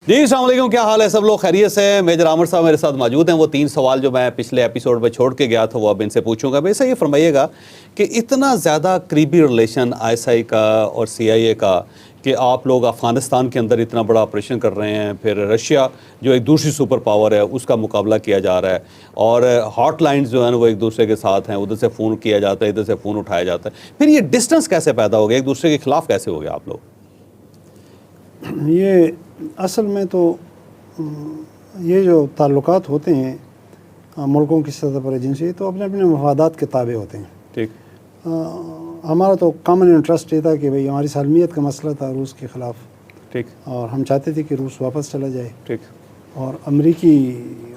جی السلام علیکم، کیا حال ہے سب لوگ؟ خیریت سے ہیں؟ میجر عامر صاحب میرے ساتھ موجود ہیں۔ وہ 3 سوال جو میں پچھلے ایپیسوڈ میں چھوڑ کے گیا تھا وہ اب ان سے پوچھوں گا۔ ویسے یہ فرمائیے گا کہ اتنا زیادہ قریبی ریلیشن ISI کا اور CIA کا کہ آپ لوگ افغانستان کے اندر اتنا بڑا آپریشن کر رہے ہیں، پھر رشیا جو ایک دوسری سپر پاور ہے اس کا مقابلہ کیا جا رہا ہے، اور ہاٹ لائنز جو ہیں وہ ایک دوسرے کے ساتھ ہیں، ادھر سے فون کیا جاتا ہے، ادھر سے فون اٹھایا جاتا ہے، پھر یہ ڈسٹنس کیسے پیدا ہو گیا؟ ایک دوسرے کے خلاف کیسے ہو گیا آپ لوگ؟ یہ اصل میں تو یہ جو تعلقات ہوتے ہیں ملکوں کی سطح پر ایجنسی تو اپنے اپنے مفادات کے تابع ہوتے ہیں۔ ٹھیک، ہمارا تو کامن انٹرسٹ یہ تھا کہ بھئی ہماری سالمیت کا مسئلہ تھا روس کے خلاف، ٹھیک، اور ہم چاہتے تھے کہ روس واپس چلا جائے، ٹھیک، اور امریکی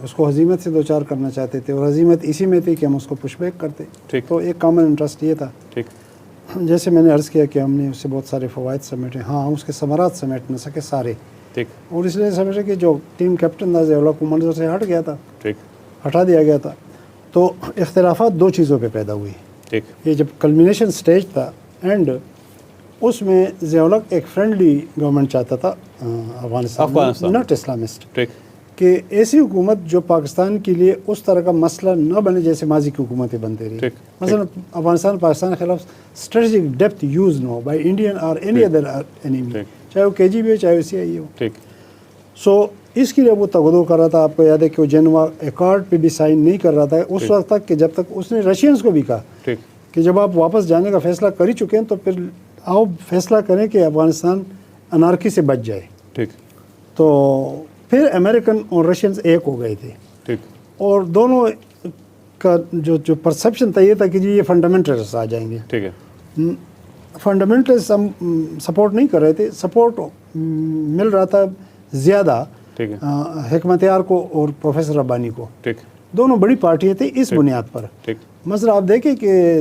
اس کو ہزیمت سے دوچار کرنا چاہتے تھے، اور ہزیمت اسی میں تھی کہ ہم اس کو پش بیک کرتے۔ ٹھیک، تو ایک کامن انٹرسٹ یہ تھا۔ ٹھیک، جیسے میں نے عرض کیا کہ ہم نے اس سے بہت سارے فوائد سمیٹے، ہاں ہم اس کے ثمرات سمیٹ نہ سکے سارے، ٹھیک، اور اس لیے سمجھے کہ جو ٹیم کیپٹن تھا ضیاء الحق کو منظر سے ہٹ گیا تھا، ٹھیک، ہٹا دیا گیا تھا، تو اختلافات 2 چیزوں پہ پیدا ہوئی۔ ٹھیک، یہ جب کلمینیشن سٹیج تھا اینڈ اس میں ضیاء الحق ایک فرینڈلی گورنمنٹ چاہتا تھا افغانستان، ناٹ اسلامسٹ، ٹھیک، کہ ایسی حکومت جو پاکستان کے لیے اس طرح کا مسئلہ نہ بنے جیسے ماضی کی حکومتیں بنتے رہی۔ ٹھیک، مثلا افغانستان پاکستان کے خلاف اسٹریٹجک ڈیپتھ یوز نہ ہو بائی انڈین اور اینی ادر اینیمی، چاہے وہ KGB ہو چاہے وہ CIA ہو۔ ٹھیک، سو اس کے لیے وہ تغدو کر رہا تھا۔ آپ کو یاد ہے کہ وہ جنوا ایکارڈ پہ بھی سائن نہیں کر رہا تھا اس وقت تک کہ جب تک اس نے رشینز کو بھی کہا ٹھیک، کہ جب آپ واپس جانے کا فیصلہ کر ہی چکے ہیں تو پھر آؤ فیصلہ کریں کہ افغانستان انارکی سے بچ جائے۔ ٹھیک، تو پھر امریکن اور رشینز ایک ہو گئے تھے، ٹھیک، اور دونوں کا جو پرسیپشن تھا یہ تھا کہ جی یہ فنڈامنٹلسٹ آ جائیں گے۔ ٹھیک ہے، فنڈامنٹلسٹ ہم سپورٹ نہیں کر رہے تھے، سپورٹ مل رہا تھا زیادہ ٹھیک ہے، حکمت یار کو اور پروفیسر ربانی کو۔ ٹھیک، دونوں بڑی پارٹیاں تھیں اس بنیاد پر۔ ٹھیک، مثلا آپ دیکھیں کہ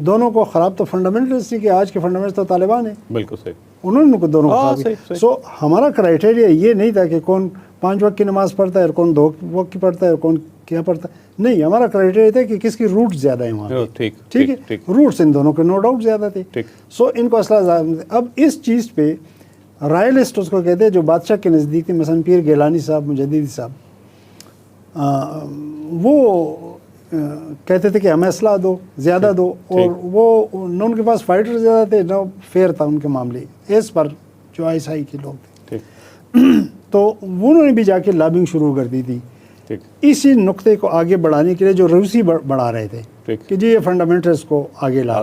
دونوں کو خراب تو فنڈامنٹلسٹ تھی کہ آج کے فنڈامنٹلسٹ تو طالبان ہیں، بالکل صحیح، انہوں نے دونوں کو خراب صحیح، کیا۔ سو ہمارا کرائٹیریا یہ نہیں تھا کہ کون 5 وقت کی نماز پڑھتا ہے اور کون 2 وقت کی پڑھتا ہے اور کون کیا پڑھتا ہے، نہیں، ہمارا کرائٹیریا تھا کہ کس کی روٹ زیادہ ہیں وہاں پہ۔ ٹھیک، ٹھیک ہے، روٹس ان دونوں کے نو ڈاؤٹ زیادہ تھے۔ ٹھیک، سو ان کو اصلہ اب اس چیز پہ رائلسٹ اس کو کہتے ہیں جو بادشاہ کے نزدیک تھے، مثلا پیر گیلانی صاحب، مجددی صاحب، وہ کہتے تھے کہ ہمیں اسلحہ دو، زیادہ دو، اور وہ نہ ان کے پاس فائٹر زیادہ تھے نہ فیئر تھا ان کے معاملے ایز پر جو ISI کے لوگ تھے۔ تو انہوں نے بھی جا کے لابنگ شروع کر دی تھی اسی نقطے کو آگے بڑھانے کے لیے جو روسی بڑھا رہے تھے کہ جی یہ فنڈامنٹلس کو آگے لا۔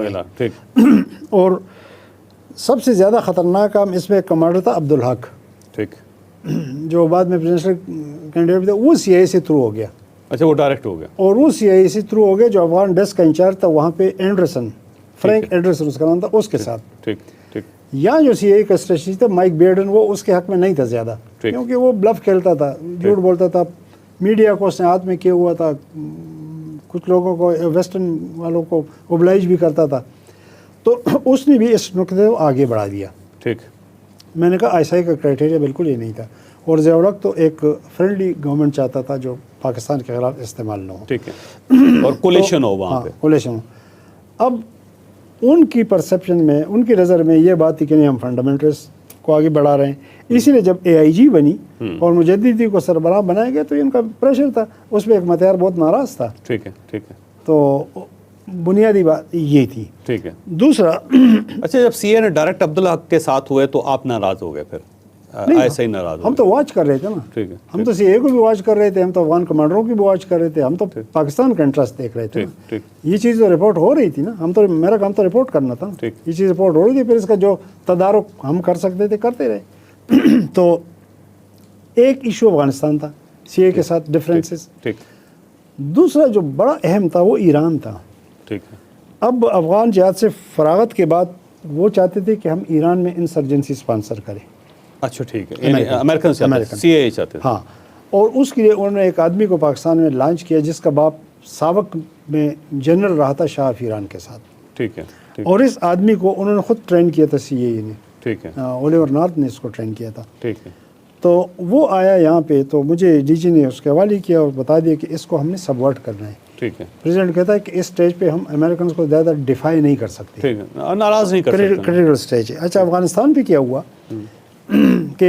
اور سب سے زیادہ خطرناک کام اس میں کمانڈر تھا عبدالحق، ٹھیک، جو بعد میں پریزیڈنشل کینڈیڈیٹ تھا، وہ CIA سے تھرو ہو گیا۔ اچھا، وہ ڈائریکٹ ہو گیا، اور وہ CIA سے تھرو ہو گیا جو افغان ڈیسک کا انچارج تھا وہاں پہ، اینڈرسن، فرینک اینڈرسن اس کا نام تھا، اس کے ساتھ۔ ٹھیک، ٹھیک، یا جو CIA کا اسٹریٹجی تھا مائک بیئرڈن، وہ اس کے حق میں نہیں تھا زیادہ، کیونکہ وہ بلف کھیلتا تھا، جھوٹ بولتا تھا، میڈیا کو اس نے ہاتھ میں کیا ہوا تھا، کچھ لوگوں کو ویسٹرن والوں کو اوبلائج بھی کرتا تھا، تو اس نے بھی اس نقطے کو آگے بڑھا دیا۔ ٹھیک، میں نے کہا ISI کا کرائٹیریا بالکل یہ نہیں تھا، اور ضیاء الحق تو ایک فرینڈلی گورنمنٹ چاہتا تھا جو پاکستان کے خلاف استعمال نہ ہو، ٹھیک ہے، اور کولیشن ہو وہاں پہ، کولیشن ہو۔ اب ان کی پرسیپشن میں، ان کی نظر میں یہ بات تھی کہ نہیں ہم فنڈامنٹلسٹ کو آگے بڑھا رہے ہیں، اسی لیے جب AIG بنی اور مجددی کو سربراہ بنایا گیا تو ان کا پریشر تھا، اس پہ حکمت یار بہت ناراض تھا۔ ٹھیک ہے، ٹھیک ہے، تو بنیادی بات یہ تھی۔ ٹھیک ہے، دوسرا، اچھا جب CIA نے ڈائریکٹ عبدالحق کے ساتھ ہوئے تو آپ ناراض ہو گئے؟ پھر ISI ناراض ہو ہم تو واچ کر رہے تھے نا، ٹھیک ہے، ہم تو CIA کو بھی واچ کر رہے تھے، ہم تو افغان کمانڈروں کی بھی واچ کر رہے تھے، ہم تو پاکستان کا انٹرسٹ دیکھ رہے تھے۔ ٹھیک، یہ چیز تو رپورٹ ہو رہی تھی نا، ہم تو، میرا کام تو رپورٹ کرنا تھا، یہ چیز رپورٹ ہو رہی تھی، پھر اس کا جو تدارک ہم کر سکتے تھے کرتے رہے۔ تو ایک ایشو افغانستان تھا، CIA کے ساتھ ڈفرینسز۔ دوسرا جو بڑا اہم تھا وہ ایران تھا۔ ٹھیک ہے، اب افغان جہاد سے فراغت کے بعد وہ چاہتے تھے کہ ہم ایران میں انسرجنسی اسپانسر کریں۔ اچھا ٹھیک ہے، امریکن CIA چاہتے تھے، ہاں، اور اس کے لیے انہوں نے ایک آدمی کو پاکستان میں لانچ کیا جس کا باپ سابق میں جنرل رہا تھا شاہ آف ایران کے ساتھ، ٹھیک ہے، اور اس آدمی کو انہوں نے خود ٹرین کیا تھا CIA نے، ٹھیک ہے، اولیور نارتھ نے اس کو ٹرین کیا تھا۔ ٹھیک ہے، تو وہ آیا یہاں پہ، تو مجھے DG نے اس کے حوالے کیا اور بتا دیا کہ اس کو ہم نے سبورٹ کرنا ہے۔ ٹھیک ہے، پریزیڈنٹ کہتا ہے کہ اس سٹیج پہ ہم امریکنز کو زیادہ ڈیفائی نہیں کر سکتے، ٹھیک ہے، ناراض نہیں کر سکتے، کریٹیکل سٹیج ہے۔ اچھا افغانستان پہ کیا ہوا کہ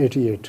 88।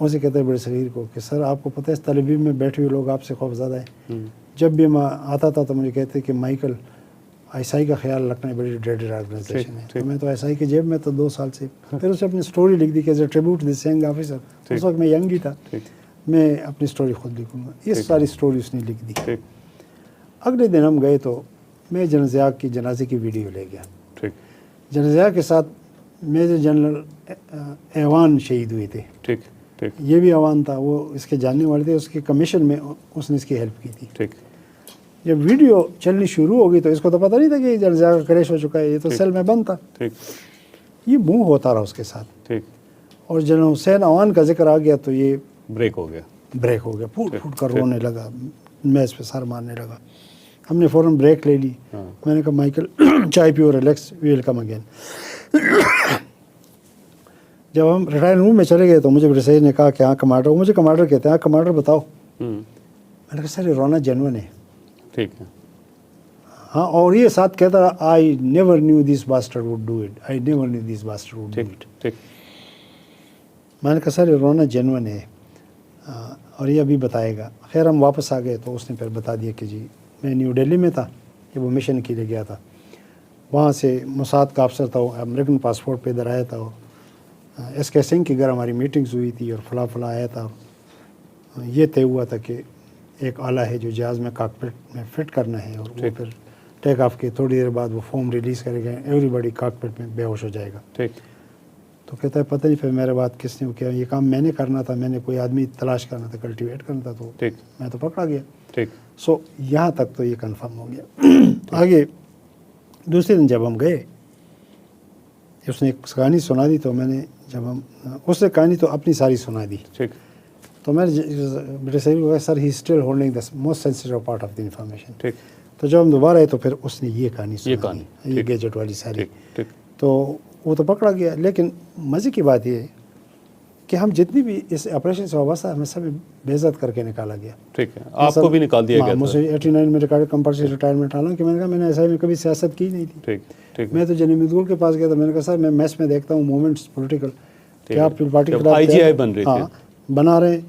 اسے کہتے ہیں بڑے صغیر کو کہ سر آپ کو پتہ ہے اس طالب علم میں بیٹھے ہوئے لوگ آپ سے خوف زدہ ہیں. جب بھی میں آتا تھا تو مجھے کہتے کہ مائیکل ایس آئی کا خیال رکھنا بڑی ڈریڈڈ آرگنائزیشن ہے. تو میں تو ایس آئی کی جیب میں تو 2 سال سے. پھر اسے اپنی اسٹوری لکھ دی کہ as a tribute this young officer. اس وقت میں ینگ ہی تھا. میں اپنی اسٹوری خود لکھوں گا. یہ ساری اسٹوری اس نے لکھ دی. اگلے دن ہم گئے تو میں جنرل ضیاء کی جنازے کی ویڈیو لے گیا. جنرل ضیاء کے ساتھ میجر جنرل ایوان شہید ہوئے تھے. یہ بھی ایوان تھا, وہ اس کے جاننے والے تھے. اس کے کمیشن میں اس نے اس کی ہیلپ کی تھی. جب ویڈیو چلنی شروع ہوگی تو اس کو تو پتہ نہیں تھا کہ جنرل ضیاء کا کریش ہو چکا ہے. یہ تو سیل میں بند تھا. یہ منہ ہوتا رہا اس کے ساتھ. اور جنرل حسین ایوان کا ذکر آ گیا تو یہ بریک ہو گیا. پھوٹ کر رونے لگا, میز پہ سر مارنے لگا. ہم نے فوراً بریک لے لی. میں نے کہا مائیکل چائے پیو, ریلیکس, وی ول کم اگین. جب ہم ریٹائر روم میں چلے گئے تو مجھے بڑے صحیح نے کہا کہ ہاں کمانڈر. وہ مجھے کمانڈر کہتے ہیں. ہاں کمانڈر بتاؤ. میں نے کہا سر یہ رونا جینون ہے. ہاں, اور یہ ساتھ کہتا I never knew this bastard would do it. I never knew this bastard would do it. میں نے کہا سر یہ رونا جینون ہے اور یہ ابھی بتائے گا. خیر ہم واپس آ گئے تو اس نے پھر بتا دیا کہ جی میں نیو دہلی میں تھا کہ وہ مشن کے لیے گیا تھا. وہاں سے موساد کا افسر تھا, وہ امریکن پاسپورٹ پہ ادھر آیا تھا. ایس کے سنگھ کے گھر ہماری میٹنگز ہوئی تھی اور فلاں آیا تھا. یہ طے ہوا تھا کہ ایک آلہ ہے جو جہاز میں کاکپٹ میں فٹ کرنا ہے, اور وہ پھر ٹیک آف کے تھوڑی دیر بعد وہ فارم ریلیز کرے گا. ایوری باڈی کاکپٹ میں بے ہوش ہو جائے گا. تو کہتا ہے پتہ نہیں پھر میرے بات کس نے کیا. یہ کام میں نے کرنا تھا, میں نے کوئی آدمی تلاش کرنا تھا, کلٹیویٹ کرنا تھا, تو میں تو پکڑا گیا. سو یہاں تک تو یہ کنفرم ہو گیا. آگے دوسرے دن جب ہم گئے, اس نے ایک کہانی سنا دی. تو میں نے جب ہم اس نے کہانی تو اپنی ساری سنا دی. تو میں نے بیٹے صاحب کو کہا sir he still holding the most sensitive part of the information. تو جب ہم دوبارہ آئے تو پھر اس نے یہ کہانی سنائی, یہ گیجٹ والی ساری. تو وہ تو پکڑا گیا. لیکن مزے کی بات یہ ہے کہ ہم جتنی بھی اس آپریشن سے وابستہ ہمیں سب بے عزت کر کے نکالا گیا. آپ کو بھی نکال دیا گیا. مجھے 89 میں ریکارڈ کمپلسری ریٹائرمنٹ حالانکہ کہ میں نے کہا میں نے ایسا میں کبھی سیاست کی نہیں تھی. میں تو جنرل مدگول کے پاس گیا تھا. میں نے کہا سر میں میس میں دیکھتا ہوں موومنٹس پولیٹیکل کیا آپ پارٹی کے خلاف بنا رہے ہیں.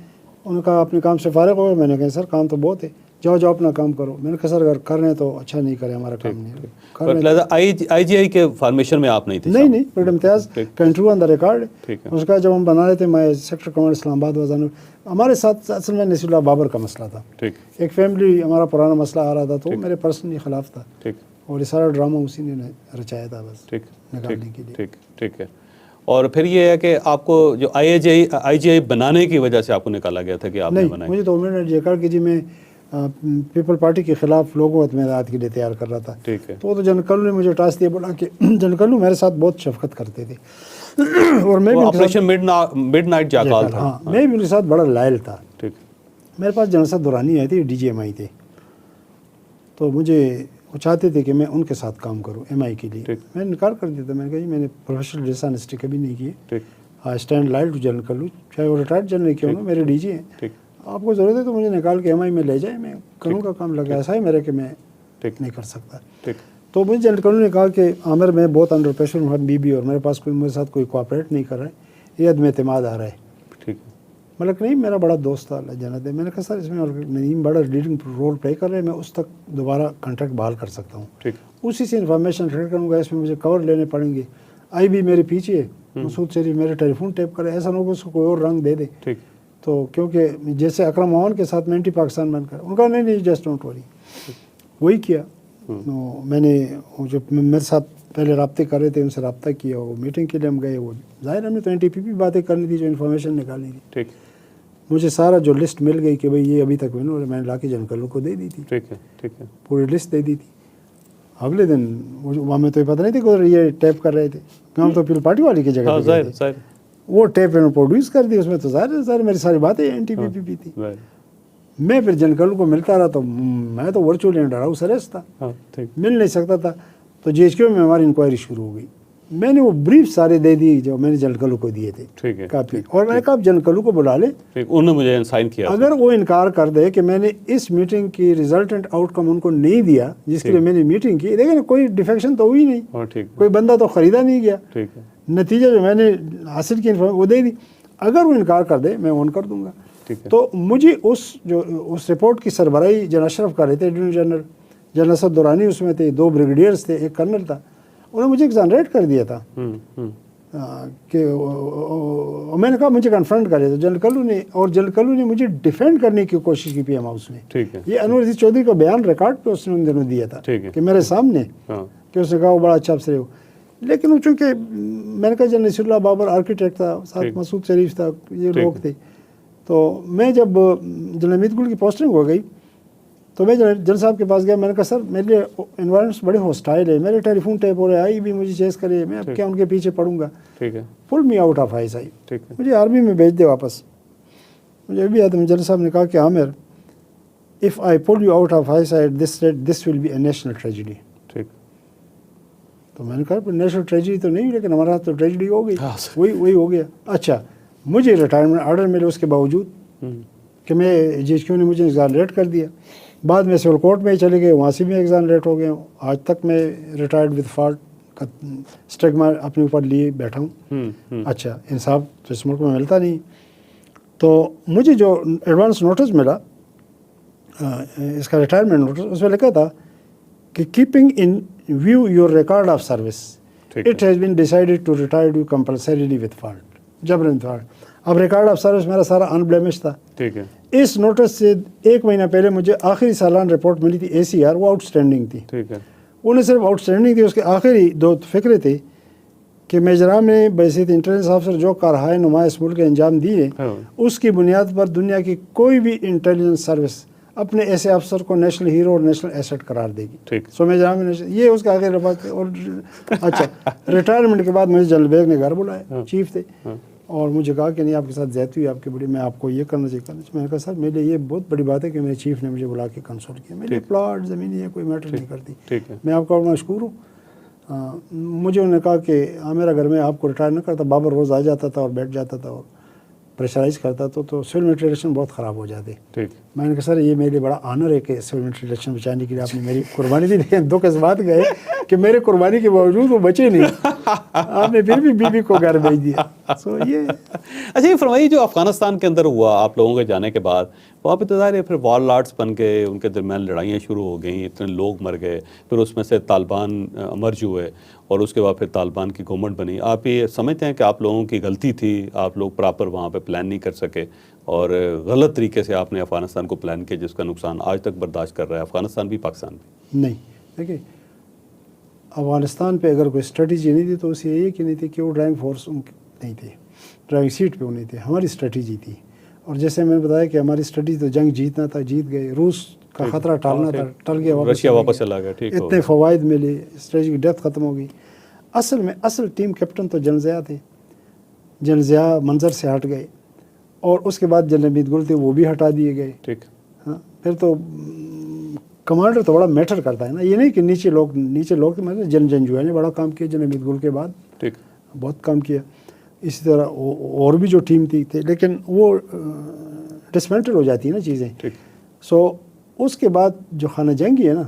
انہوں نے کہا اپنے کام سے فارغ ہو گئے. میں نے کہا سر کام تو بہت ہے, جاؤ اپنا کام کرو. میں نے کہا سر اگر کر رہے ہیں تو اچھا, نہیں کرے ہمارا کام نہیں. آئی جی آئی کے فارمیشن میں آپ نہیں تھے؟ نہیں, بٹ امتیاز کا انٹرویو آن دا ریکارڈ. اس کا جب ہم بنا رہے تھے, میں سیکٹر کمانڈر اسلام آباد وزان, ہمارے ساتھ اصل میں نصیر اللہ بابر کا مسئلہ تھا. ایک فیملی ہمارا پرانا مسئلہ آ رہا تھا, تو میرے پرسنلی خلاف تھا, اور یہ سارا ڈرامہ اسی نے رچایا تھا بس نکالنے کے لیے. ٹھیک ہے. اور پھر یہ ہے کہ آپ کو جو آئی جی آئی بنانے کی وجہ سے آپ کو نکالا گیا تھا کہ آپ نے بنایا؟ مجھے تو انہوں نے یہ کہا کہ جی میں پیپل پارٹی کے خلاف لوگوں اعتماد کے لیے تیار کر رہا تھا. تو جنرل کلو نے مجھے ٹاسک دیا, بولا کہ جنرل کلو میرے ساتھ بہت شفقت کرتے تھے, اور میں بھی آپریشن مڈ نائٹ جاکال تھا. ہاں, میں بھی ان کے ساتھ بڑا لائل تھا. میرے پاس جنرل صاحب دورانی آئی تھی, ڈی جی ایم آئی تھے, تو مجھے وہ چاہتے تھے کہ میں ان کے ساتھ کام کروں ایم آئی کے لیے. میں نے انکار کر دیا تھا. میں نے کہا جی میں نے پروفیشنل ڈسانیسٹی کبھی نہیں کی. I stand loyal to general Kallue, چاہے وہ ریٹائرڈ جنرل کیوں نا, میرے ڈی جی ہیں. آپ کو ضرورت ہے تو مجھے نکال کے ایم آئی میں لے جائیں, میں کروں کا کام لگا. ایسا ہے میرے کہ میں نہیں کر سکتا. تو مجھے جنرل کلو نے کہا کہ عامر میں بہت انڈر پریشر ہوں بی بی, اور میرے پاس کوئی میرے ساتھ کوئی کوآپریٹ نہیں کر رہا ہے, یہ عدم اعتماد آ رہا ہے. مطلب نہیں, میرا بڑا دوست تھا اللہ جنت ہے. میں نے کہا سر اس میں ندیم بڑا لیڈنگ رول پلے کر رہے ہیں, میں اس تک دوبارہ کانٹریکٹ بحال کر سکتا ہوں. اسی سے انفارمیشن ٹریڈ کروں گا. اس میں مجھے کور لینے پڑیں گے. آئی بھی میرے پیچھے ہے, مسعود شریف میرے ٹیلی فون ٹیپ کرے, ایسا نہ ہو کہ اس کو کوئی اور رنگ دے دے. تو کیونکہ جیسے اکرم اوان کے ساتھ میں اینٹی پاکستان بن کر, ان کا نہیں جسٹ ڈونٹ وری, وہی کیا. میں نے جو میرے ساتھ پہلے رابطے کر رہے تھے ان سے رابطہ کیا, وہ میٹنگ کے لیے ہم گئے. وہ ظاہر ہم نے تو این ٹی پی پی باتیں کرنی تھی, جو انفارمیشن نکالنی تھی. مجھے سارا جو لسٹ مل گئی کہ بھئی یہ ابھی تک میں نے لا کے جنرل کلو کو دے دی تھی. پوری لسٹ دے دی تھی. اگلے دن وہاں میں تو یہ پتہ نہیں تھی کہ یہ ٹیپ کر رہے تھے, ہم تو پیپل پارٹی والی کی جگہ پہ وہ ٹیپ انہوں نے پروڈیوس کر دی. اس میں تو ظاہر میری ساری باتیں این ٹی پی پی پی تھی. میں پھر جنرل کلو کو ملتا رہا, تو میں تو ورچولی انڈر ہاؤس اریسٹ تھا, مل نہیں سکتا تھا. تو جی ایچ کیو میں ہماری انکوائری شروع ہو گئی. میں نے وہ بریف سارے دے دی جو میں نے جنرل کلو کو دیے تھے کافی, اور میں نے کہا جنرل کلو کو بلا لے. انہوں نے مجھے سائن کیا. اگر وہ انکار کر دے کہ میں نے اس میٹنگ کی ریزلٹنٹ آؤٹ کم ان کو نہیں دیا جس کے لیے میں نے میٹنگ کی, دیکھیں نا کوئی ڈیفیکشن تو ہوئی نہیں, کوئی بندہ تو خریدا نہیں گیا, نتیجہ جو میں نے حاصل کی وہ دے دی. اگر وہ انکار کر دے میں آن کر دوں گا. ٹھیک ہے. تو مجھے اس رپورٹ کی سربراہی جنرل اشرف کر رہے تھے, جنرل اسد درانی اس میں تھے, 2 بریگیڈیئرز تھے, ایک کرنل تھا. انہوں نے مجھے ایگزانریٹ کر دیا تھا کہ میں نے کہا مجھے کنفرنٹ کر دیا تھا جنرل کلو نے, اور جنرل کلو نے مجھے ڈیفینڈ کرنے کی کوشش کی پی ایم ہاؤس میں. یہ انور عزیز چودھری کا بیان ریکارڈ پہ اس نے ان دنوں دیا تھا کہ میرے سامنے, کہ اس نے کہا وہ بڑا اچھا افسر ہو. لیکن وہ چونکہ میں نے کہا جنرل نصیر اللہ بابر آرکیٹیکٹ تھا, ساتھ مسعود شریف تھا, یہ لوگ تھے. تو میں جب جنرل حمید گل کی پوسٹنگ ہو گئی تو میں جنرل صاحب کے پاس گیا. میں نے کہا سر میرے انوائرمنٹس بڑے ہاسٹائل ہے, میرے ٹیلی فون ٹیپ ہو رہے, آئی بھی مجھے چیز کرے, میں اب کیا ان کے پیچھے پڑوں گا. پل می آؤٹ آف آئی آئی, مجھے آرمی میں بھیج دے واپس. مجھے بھی یاد ہے جنرل صاحب نے کہا کہ Aamir if I pull you out of I side this will be a national tragedy. تو میں نے کہا نیشنل ٹریجڈی تو نہیں, لیکن ہمارا تو ٹریجڈی ہو گئی, وہی ہو گیا. اچھا مجھے ریٹائرمنٹ آرڈر ملے اس کے باوجود کہ میں جی ایچ کیو نے مجھے ایگزانریٹ کر دیا. بعد میں سول کورٹ میں چلے گئے, وہاں سے بھی ایگزانریٹ ہو گئے ہوں. آج تک میں ریٹائرڈ وتھ فالٹ کا اسٹگما اپنے اوپر لیے بیٹھا ہوں. اچھا انصاف تو اس ملک میں ملتا نہیں. تو مجھے جو ایڈوانس نوٹس ملا اس کا ریٹائرمنٹ نوٹس, اس میں لکھا تھا کہ keeping in view your record of service it has been decided to retire you compulsorily with fault, جبرن فالٹ. اب ریکارڈ آف سروس میرا سارا ان بلیمش تھا. اس نوٹس سے 1 مہینہ پہلے مجھے آخری سالانہ رپورٹ ملی تھی ACR, وہ آؤٹ اسٹینڈنگ تھی. وہ نے صرف آؤٹ اسٹینڈنگ تھی, اس کے آخری 2 فقرے تھے کہ میجرام نے بحیثیت انٹیلیجنس آفیسر جو کارہائے نمایاں اس ملک کے انجام دیے, اس کی بنیاد پر دنیا کی کوئی بھی انٹیلیجنس سروس اپنے ایسے افسر کو نیشنل ہیرو اور نیشنل ایسٹ قرار دے گی. سو میجرام نے یہ اس کا آخری رپورٹ. اور اچھا ریٹائرمنٹ کے بعد مجھے جنرل بیگ نے گھر بلایا, چیف تھے, اور مجھے کہا کہ نہیں آپ کے ساتھ زیادتی ہوئی آپ کی بڑی, میں آپ کو یہ کرنا چاہیے. میں نے کہا سر میرے لیے یہ بہت بڑی بات ہے کہ میرے چیف نے مجھے بلا کے کنسولٹ کیا. میرے پلاٹ زمین یہ کوئی میٹر نہیں کرتی, میں آپ کا مشکور ہوں. مجھے انہوں نے کہا کہ میرا گھر میں آپ کو ریٹائر نہ کرتا, بابر روز آ جاتا تھا اور بیٹھ جاتا تھا اور پریشرائز کرتا تو سول ملٹری ریلیشن بہت خراب ہو جاتے. میں نے کہا سر یہ میرے لیے بڑا آنر ہے کہ سول ملٹری ریلیشن بچانے کے لیے آپ نے میری قربانی دی. لیکن دو کے بات گئے کہ میرے قربانی کے باوجود وہ بچے نہیں, آپ نے پھر بھی بیوی کو گھر بھیج دیا. سو یہ اچھا یہ فرمائیے جو افغانستان کے اندر ہوا آپ لوگوں کے جانے کے بعد, وہاں پہ تو ظاہر ہے پھر وار لارڈس بن گئے, ان کے درمیان لڑائیاں شروع ہو گئیں, اتنے لوگ مر گئے, پھر اس میں سے طالبان مرج ہوئے اور اس کے بعد پھر طالبان کی گورنمنٹ بنی. آپ یہ سمجھتے ہیں کہ آپ لوگوں کی غلطی تھی, آپ لوگ پراپر وہاں پہ پلان نہیں کر سکے اور غلط طریقے سے آپ نے افغانستان کو پلان کیا جس کا نقصان آج تک برداشت کر رہا ہے افغانستان بھی پاکستان بھی؟ نہیں, دیکھیے افغانستان پہ اگر کوئی اسٹریٹجی نہیں تھی تو اسے یہ کہ نہیں تھی کہ وہ ڈرائیونگ فورس نہیں تھے, ڈرائیونگ سیٹ پہ وہ نہیں تھے. ہماری اسٹریٹجی تھی, اور جیسے میں نے بتایا کہ ہماری اسٹریٹجی تو جنگ جیتنا تھا, جیت گئے. روس کا خطرہ ٹالنا تھا, ٹل گیا, رشیا واپس چلا گیا. اتنے فوائد ملے, اسٹریٹجی کی ڈیپتھ ختم ہو گئی. اصل میں اصل ٹیم کیپٹن تو جنرل ضیاء تھے. جنرل ضیاء منظر سے ہٹ گئے, اور اس کے بعد جنرل حمید گل تھے, وہ بھی ہٹا دیے گئے. ہاں پھر تو کمانڈر تو بڑا میٹر کرتا ہے نا, یہ نہیں کہ نیچے لوگ مطلب جنرل جنجویا نے بڑا کام کیا جنرل حمید گل کے بعد, بہت کام کیا. اسی طرح اور بھی جو ٹیم تھے, لیکن وہ ڈسمنٹل ہو جاتی ہیں نا چیزیں. سو اس کے بعد جو خانہ جنگی ہے نا,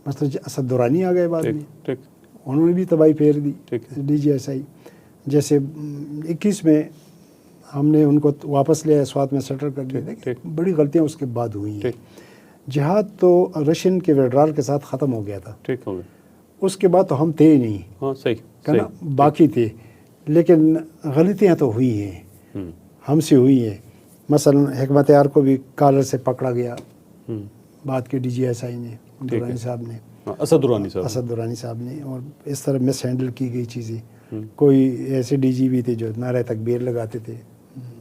مثلا اسد درانی آ گئے بعد میں, انہوں نے بھی تباہی پھیر دی. DGSI جیسے 21 میں ہم نے ان کو واپس لیا, سوات میں سیٹل کر دیا. بڑی غلطیاں اس کے بعد ہوئی ہیں. جہاد تو رشین کے ویڈرال کے ساتھ ختم ہو گیا تھا, اس کے بعد تو ہم تھے ہی نہیں, باقی تھے. لیکن غلطیاں تو ہوئی ہیں, ہم سے ہوئی ہیں. مثلا حکمت یار کو بھی کالر سے پکڑا گیا بعد کے DGSI نے, درانی صاحب نے, اسد درانی صاحب نے, اور اس طرح مس ہینڈل کی گئی چیزیں. کوئی ایسے DG بھی تھے جو نعرہ تکبیر لگاتے تھے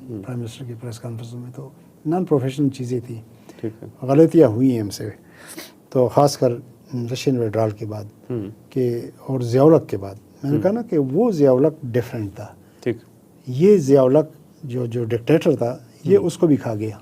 پرائم منسٹر کی پریس کانفرنسوں میں, تو نان پروفیشنل چیزیں تھیں. غلطیاں ہوئی ہیں ہم سے, تو خاص کر رشین ویڈرال کے بعد کہ, اور ضیاء الحق کے بعد. میں نے کہا نا کہ وہ ضیاء الحق ڈفرینٹ تھا, یہ ضیاء الحق جو ڈکٹیٹر تھا یہ اس کو بھی کھا گیا,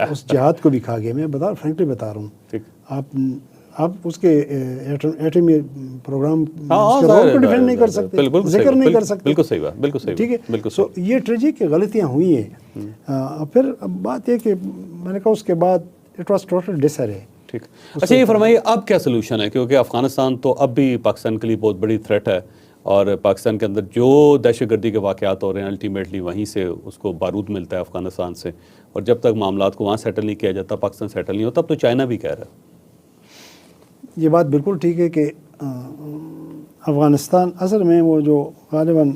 اس جہاد کو بھی کھا گیا. میں فرینکلی بتا رہا ہوں, آپ اس کے ایٹمی پروگرام کو ڈیفینڈ نہیں کر سکتے, ذکر نہیں کر سکتے. بالکل صحیح بات, بالکل صحیح. ٹھیک ہے, سو یہ ٹریجک کی غلطیاں ہوئی ہیں. پھر بات یہ کہ میں نے کہا اس کے بعد اٹ واز ٹوٹل ڈسر ہے. ٹھیک. اچھا یہ فرمائیے اب کیا سلوشن ہے, کیونکہ افغانستان تو اب بھی پاکستان کے لیے بہت بڑی تھریٹ ہے, اور پاکستان کے اندر جو دہشت گردی کے واقعات ہو رہے ہیں الٹیمیٹلی وہیں سے اس کو بارود ملتا ہے افغانستان سے، اور جب تک معاملات کو وہاں سیٹل نہیں کیا جاتا، پاکستان سیٹل نہیں ہوتا، اب تو چائنا بھی کہہ رہا ہے۔ یہ بات بالکل ٹھیک ہے کہ افغانستان اصل میں وہ جو غالباً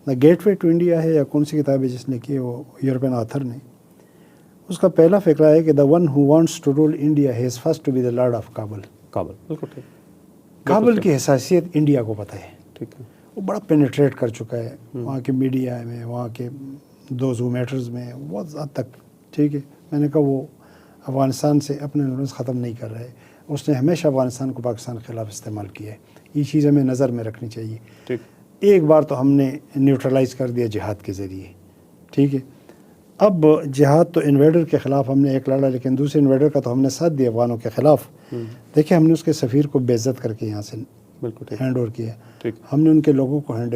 دا گیٹ وے ٹو انڈیا ہے یا کون سی کتاب ہے جس نے کی، وہ یورپین آتھر نے، اس کا پہلا فقرہ ہے کہ the one who wants to rule India has first to be the lord of Kabul. Kabul, بالکل ٹھیک، کابل کی حیثیت انڈیا کو پتہ ہے، ٹھیک ہے، وہ بڑا پینیٹریٹ کر چکا ہے وہاں کے میڈیا میں، وہاں کے دوز ہو میٹرز میں بہت حد تک، ٹھیک ہے۔ میں نے کہا وہ افغانستان سے اپنے انفلوئنس ختم نہیں کر رہے، اس نے ہمیشہ افغانستان کو پاکستان کے خلاف استعمال کیا ہے، یہ چیز ہمیں نظر میں رکھنی چاہیے۔ ٹھیک، ایک بار تو ہم نے نیوٹرلائز کر دیا جہاد کے ذریعے، ٹھیک ہے۔ اب جہاد تو انویڈر کے خلاف ہم نے ایک لڑا، لیکن دوسرے انویڈر کا تو ہم نے ساتھ دیا افغانوں کے خلاف۔ دیکھیں ہم نے اس کے سفیر کو بے عزت کر کے یہاں سے بالکل ٹھیک، ہینڈ اوور کیا، ٹھیک، ہم نے ان کے لوگوں کو ہینڈ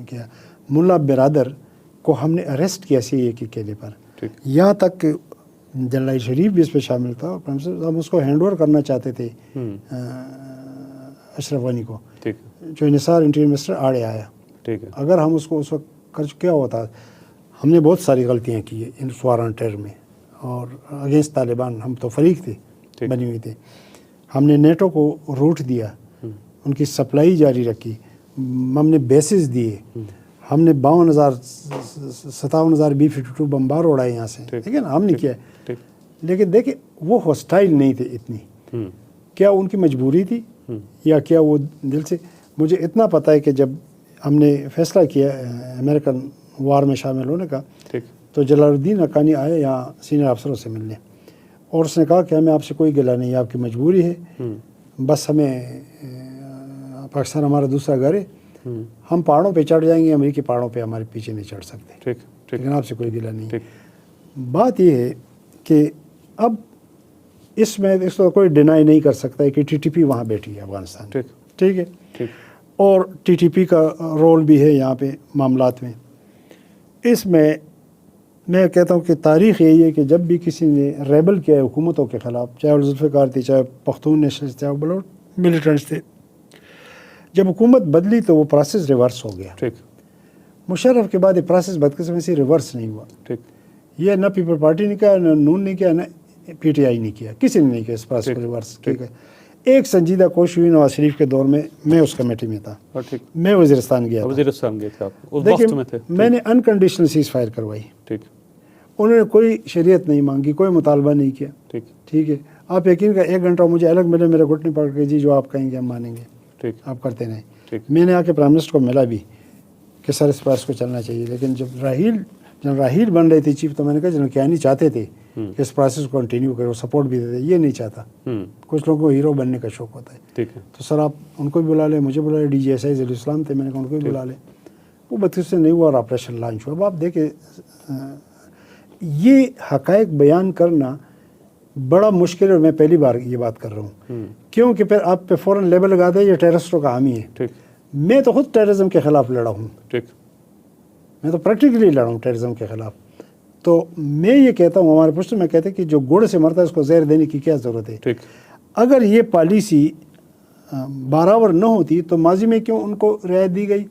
کیا، ملا برادر کو ہم نے اریسٹ کیا سی اے کے کہنے پر، ٹھیک، یہاں تک کہ جنرل شریف بھی اس پہ شامل تھا، ہم اس کو ہینڈ اوور کرنا چاہتے تھے اشرف غنی کو، ٹھیک، جو انحصار انٹیریئر منسٹر آڑے آیا۔ ٹھیک ہے، اگر ہم اس کو اس وقت کر کیا ہوتا، ہم نے بہت ساری غلطیاں کی ہیں ان سواران ٹیر میں، اور اگینسٹ طالبان ہم تو فریق تھے، ٹھیک، بنی ہوئی تھے۔ ہم نے نیٹو کو روٹ دیا، ان کی سپلائی جاری رکھی، ہم نے بیسز دیے، ہم نے 57,000 B-52 بمبار اڑائے یہاں سے، ٹھیک ہے نا، ہم نے کیا۔ ٹھیک، لیکن دیکھیں وہ ہاسٹائل نہیں تھے اتنی، کیا ان کی مجبوری تھی یا کیا وہ دل سے؟ مجھے اتنا پتہ ہے کہ جب ہم نے فیصلہ کیا امریکن وار میں شامل ہونے کا، ٹھیک، تو جلال الدین حقانی آئے یہاں سینئر افسروں سے ملنے، اور اس نے کہا کہ ہمیں آپ سے کوئی گلہ نہیں، آپ کی مجبوری ہے، بس ہمیں پاکستان ہمارا دوسرا گھر ہے، ہم پہاڑوں پہ چڑھ جائیں گے، امریکی پہاڑوں پہ ہمارے پیچھے نہیں چڑھ سکتے، ٹھیک، ٹھیک، لیکن آپ سے کوئی گلہ نہیں۔ ٹھیک، بات یہ ہے کہ اب اس میں اس کو کوئی ڈینائی نہیں کر سکتا ہے کہ ٹی ٹی پی وہاں بیٹھی ہے افغانستان، ٹھیک، ٹھیک ہے، ٹھیک، اور ٹی ٹی پی کا رول بھی ہے یہاں پہ معاملات میں۔ اس میں میں کہتا ہوں کہ تاریخ یہی ہے کہ جب بھی کسی نے ریبل کیا ہے حکومتوں کے خلاف، چاہے وہ ذوالفقار تھی، چاہے پختون نیشنلسٹ، چاہے وہ بلوچ ملیٹنٹس تھے، جب حکومت بدلی تو وہ پروسیس ریورس ہو گیا۔ ٹھیک، مشرف کے بعد یہ پروسیس بدقسمتی سے ریورس نہیں ہوا، ٹھیک، یہ نہ پیپل پارٹی نے کیا، نہ نون نے کیا، نہ پی ٹی آئی نے کیا، کسی نے نہیں کیا اس پروسیس کو ریورس، ٹھیک ہے۔ ایک سنجیدہ کوشش ہوئی نواز شریف کے دور میں اس کمیٹی میں تھا، اور ٹھیک، میں وزیرستان گیا تھا، وزیرستان گئے تھے آپ اس وقت میں تھے، دیکھیں میں نے انکنڈیشنل سیز فائر کروائی، ٹھیک، انہوں نے کوئی شریعت نہیں مانگی، کوئی مطالبہ نہیں کیا، ٹھیک، ٹھیک ہے۔ آپ یقین کر 1 گھنٹہ مجھے الگ ملے، میرے گھٹنے پکڑ کے، جی جو آپ کہیں گے ہم مانیں گے، ٹھیک، آپ کرتے نہیں۔ ٹھیک، میں نے آ کے پرائم منسٹر کو ملا بھی کہ سر اس پاس کو چلنا چاہیے، لیکن جب جنرل راحیل بن رہی تھی چیف، تو میں نے کہا جنرل کیانی چاہتے تھے کہ اس پروسیس کو کنٹینیو کرے، وہ سپورٹ بھی دیتے، یہ نہیں چاہتا۔ کچھ لوگوں کو ہیرو بننے کا شوق ہوتا ہے، ٹھیک ہے، تو سر آپ ان کو بھی بلا لیں، مجھے بلا لیں، ڈی جی ایس آئی ضلع اسلام تھے، میں نے کہا ان کو بھی بلا لیں، وہ 32 سے نہیں ہوا اور آپریشن لانچ ہوا۔ اب آپ دیکھیں یہ حقائق بیان کرنا بڑا مشکل ہے، اور میں پہلی بار یہ بات کر رہا ہوں، کیونکہ پھر آپ پہ فوراً لیبل لگا دیں یہ ٹیررسٹوں کا حامی ہے۔ ٹھیک، میں تو خود ٹیررزم کے خلاف لڑا ہوں، ٹھیک، میں تو پریکٹیکلی لڑا ہوں ٹیررزم کے خلاف۔ تو میں یہ کہتا ہوں، ہمارے پشتوں میں کہتے ہیں کہ جو گڑ سے مرتا ہے اس کو زہر دینے کی کیا ضرورت ہے؟ ٹھیک، اگر یہ پالیسی برابر نہ ہوتی تو ماضی میں کیوں ان کو رعایت دی گئی؟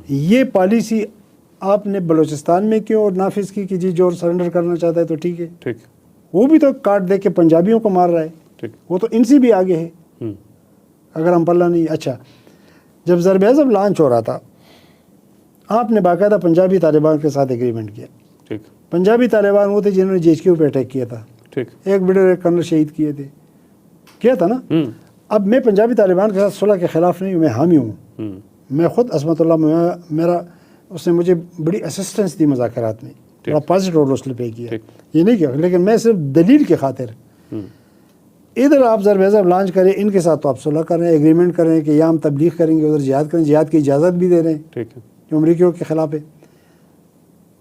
یہ پالیسی آپ نے بلوچستان میں کیوں نافذ کی کہ جی جو سرنڈر کرنا چاہتا ہے تو ٹھیک ہے، ٹھیک، وہ بھی تو کاٹ دے کے پنجابیوں کو مار رہا ہے، ٹھیک، وہ تو ان سے بھی آگے ہے، اگر ہم پلہ نہیں۔ اچھا، جب ضرب اعظم لانچ ہو رہا تھا، آپ نے باقاعدہ پنجابی طالبان کے ساتھ ایگریمنٹ کیا۔ ٹھیک، پنجابی طالبان وہ تھے جنہوں نے جی ایچ کیو پہ اٹیک کیا تھا، ٹھیک، ایک بریگیڈیئر کرنل شہید کیے تھے، کیا تھا نا۔ اب میں پنجابی طالبان کے ساتھ صلح کے خلاف نہیں ہوں، میں حامی ہوں، میں خود عصمت اللہ میرا اس نے مجھے بڑی اسسٹنس دی مذاکرات میں، بڑا پازیٹیو رول اس نے پلے کیا، یہ نہیں کیا، لیکن میں صرف دلیل کی خاطر ادھر آپ ضرب اعظم لانچ کریں، ان کے ساتھ تو آپ صلح کر رہے ہیں، ایگریمنٹ کر رہے ہیں کہ یہاں ہم تبلیغ کریں گے، ادھر جہاد کریں، جہاد کی اجازت بھی دے رہے ہیں، ٹھیک ہے، جو امریکیوں کے خلاف ہے۔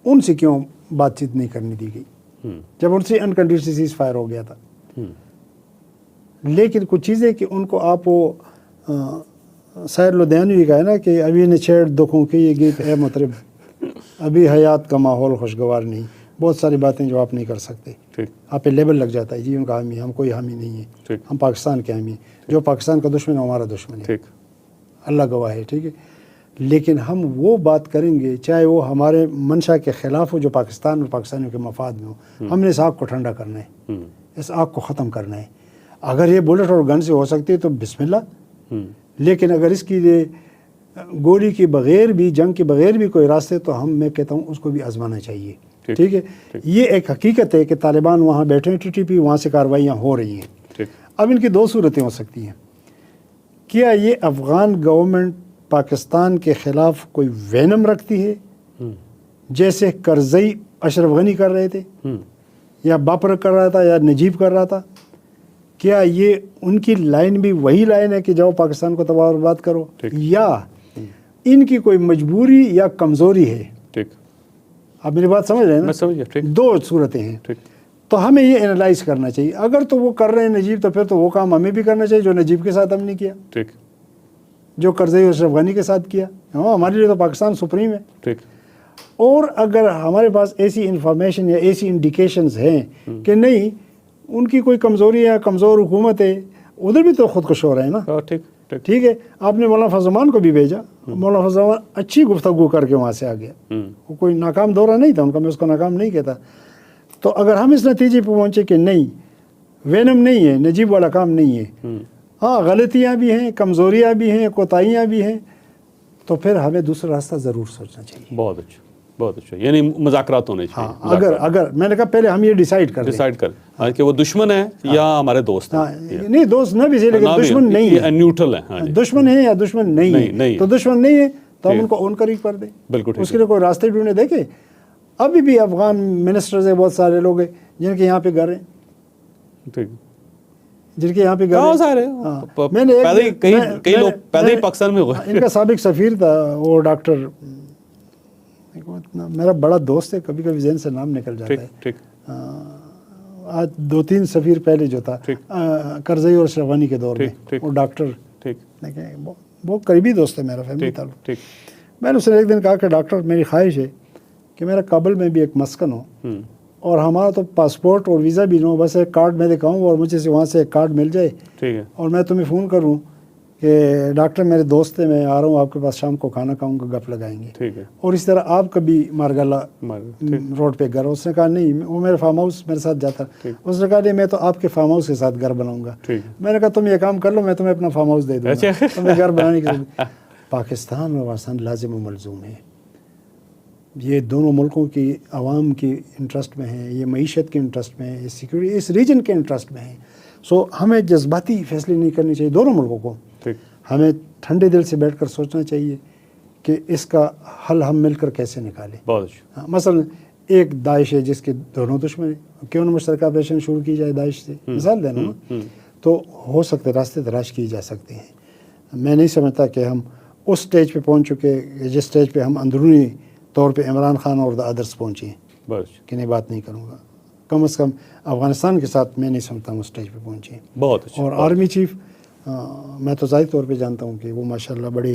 ان سے کیوں بات چیت نہیں کرنے دی گئی جب ان سے انکنڈیشنل سیز فائر ہو گیا تھا؟ لیکن کچھ چیزیں کہ ان کو آپ وہ سیر لدھیانوی کا ہے نا کہ ابھی نے چھیڑ دکھوں کی یہ گیت اے مطرب، ابھی حیات کا ماحول خوشگوار نہیں، بہت ساری باتیں جو آپ نہیں کر سکتے، آپ پہ لیبل لگ جاتا ہے، جی ان کا حامی، ہم کوئی حامی نہیں ہے، ہم پاکستان کے حامی ہیں، جو پاکستان کا دشمن ہے ہمارا دشمن ہے، اللہ گواہ ہے، ٹھیک ہے۔ لیکن ہم وہ بات کریں گے چاہے وہ ہمارے منشا کے خلاف ہو جو پاکستان اور پاکستانیوں کے مفاد میں ہو. ہم نے اس آگ کو ٹھنڈا کرنا ہے, اس آگ کو ختم کرنا ہے. اگر یہ بلٹ اور گن سے ہو سکتی ہے تو بسم اللہ, لیکن اگر اس کی گولی کے بغیر بھی, جنگ کے بغیر بھی کوئی راستے, تو میں کہتا ہوں اس کو بھی آزمانا چاہیے. ٹھیک ہے, یہ ایک حقیقت ہے کہ طالبان وہاں بیٹھے ہیں, TTP وہاں سے کارروائیاں ہو رہی ہیں. اب ان کی دو صورتیں ہو سکتی ہیں. کیا یہ افغان گورنمنٹ پاکستان کے خلاف کوئی وینم رکھتی ہے, جیسے کرزئی اشرف غنی کر رہے تھے, یا باپر کر رہا تھا, یا نجیب کر رہا تھا؟ کیا یہ ان کی لائن بھی وہی لائن ہے کہ جاؤ پاکستان کو تباہ و برباد کرو, یا ان کی کوئی مجبوری یا کمزوری ہے؟ آپ میری بات سمجھ رہے ہیں نا؟ دو صورتیں ہیں. تو ہمیں یہ انالائز کرنا چاہیے. اگر تو وہ کر رہے ہیں نجیب, تو پھر تو وہ کام ہمیں بھی کرنا چاہیے جو نجیب کے ساتھ ہم نے کیا, جو کرزئی اور اشرف غنی کے ساتھ کیا. ہمارے لیے تو پاکستان سپریم ہے. اور اگر ہمارے پاس ایسی انفارمیشن یا ایسی انڈیکیشنز ہیں کہ نہیں ان کی کوئی کمزوری ہے, کمزور حکومت ہے, ادھر بھی تو خودکش ہو رہے ہیں نا. ٹھیک ہے, آپ نے مولانا فضل الرحمان کو بھی بھیجا, مولانا فضل الرحمان اچھی گفتگو کر کے وہاں سے آ گیا. وہ کوئی ناکام دورہ نہیں تھا ان کا, میں اس کو ناکام نہیں کہتا. تو اگر ہم اس نتیجے پہ پہنچے کہ نہیں وینم نہیں ہے, نجیب والا کام نہیں ہے, ہاں غلطیاں بھی ہیں, کمزوریاں بھی ہیں, کوتاہیاں بھی ہیں, تو پھر ہمیں دوسرا راستہ ضرور سوچنا چاہیے. بہت اچھا, بہت اچھا. یعنی مذاکرات ہونے چاہیے. ہاں, اگر میں نے کہا پہلے ہم یہ ڈیسائیڈ کر کہ وہ دشمن ہے یا ہمارے دوست ہیں. نہیں دوست نہ بھی, لیکن دشمن نہیں ہے, نیوٹرل ہے. دشمن ہے یا دشمن نہیں ہے, تو دشمن نہیں ہے تو ہم ان کو اون قریب کر دیں. بالکل اس کے لیے کوئی راستے ڈھونڈے. دیکھیں ابھی بھی افغان منسٹرز ہیں, بہت سارے لوگ ہیں جن کے یہاں پہ گھر ہیں, جن کے یہاں پہ گھر ہیں. میں نے کئی لوگ پیدا ہی پاکستان میں ہوئے. ان کا سابق سفیر تھا وہ ڈاکٹر, میرا بڑا دوست ہے, کبھی کبھی ذہن سے نام نکل جاتا ہے. آج 2-3 سفیر پہلے جو تھا کرزئی اور اشرف غنی کے دور میں, وہ ڈاکٹر بہت قریبی دوست ہے میرا, فیملی تعلق. میں نے اس نے ایک دن کہا کہ ڈاکٹر میری خواہش ہے کہ میرا کابل میں بھی ایک مسکن ہو, اور ہمارا تو پاسپورٹ اور ویزا بھی نہ ہو, بس ایک کارڈ میں دکھاؤں اور مجھے سے وہاں سے ایک کارڈ مل جائے, اور میں تمہیں فون کروں کہ ڈاکٹر میرے دوست ہے, میں آ رہا ہوں آپ کے پاس, شام کو کھانا کھاؤں گا, گپ لگائیں گے. اور اس طرح آپ کبھی مارگلا روڈ پہ گھر. اس نے کہا نہیں, وہ میرے فارم ہاؤس میرے ساتھ جاتا. اس نے کہا نہیں میں تو آپ کے فارم ہاؤس کے ساتھ گھر بناؤں گا. میں نے کہا تم یہ کام کر لو, میں تمہیں اپنا فارم ہاؤس دے دوں گا, تمہیں گھر بنانے کی. پاکستان اور افغانستان لازم و ملزوم ہے. یہ دونوں ملکوں کی عوام کی انٹرسٹ میں ہیں, یہ معیشت کے انٹرسٹ میں ہے, یہ سیکورٹی اس ریجن کے انٹرسٹ میں ہے. سو ہمیں جذباتی فیصلے نہیں کرنے چاہیے دونوں ملکوں کو. ہمیں ٹھنڈے دل سے بیٹھ کر سوچنا چاہیے کہ اس کا حل ہم مل کر کیسے نکالیں. مثلا ایک داعش ہے جس کے دونوں دشمن ہیں, کیوں نہ مشترکہ آپریشن شروع کی جائے داعش سے, مثال دینا نا, تو ہو سکتے راستے تلاش کیے جا سکتے ہیں. میں نہیں سمجھتا کہ ہم اس سٹیج پہ پہنچ چکے جس سٹیج پہ ہم اندرونی طور پہ عمران خان اور ادرس پہنچے ہیں, کہ نہیں بات نہیں کروں گا, کم از کم افغانستان کے ساتھ میں نہیں سمجھتا ہوں اس سٹیج پہ پہنچے ہیں. بہت اچھا. اور آرمی چیف میں تو ظاہری طور پہ جانتا ہوں کہ وہ ماشاءاللہ بڑے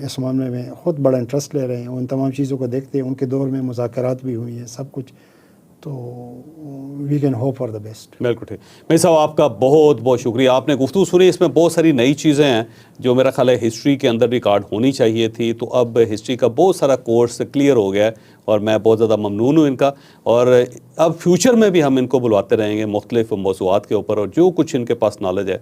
اس معاملے میں خود بڑا انٹرسٹ لے رہے ہیں, ان تمام چیزوں کو دیکھتے ہیں. ان کے دور میں مذاکرات بھی ہوئی ہیں, سب کچھ, تو we can hope for the best. بالکل ٹھیک. میں صاحب آپ کا بہت بہت شکریہ. آپ نے گفتگو سنی, اس میں بہت ساری نئی چیزیں ہیں جو میرا خیال ہے ہسٹری کے اندر ریکارڈ ہونی چاہیے تھی. تو اب ہسٹری کا بہت سارا کورس کلیئر ہو گیا ہے, اور میں بہت زیادہ ممنون ہوں ان کا. اور اب فیوچر میں بھی ہم ان کو بلواتے رہیں گے مختلف موضوعات کے اوپر, اور جو کچھ ان کے پاس نالج ہے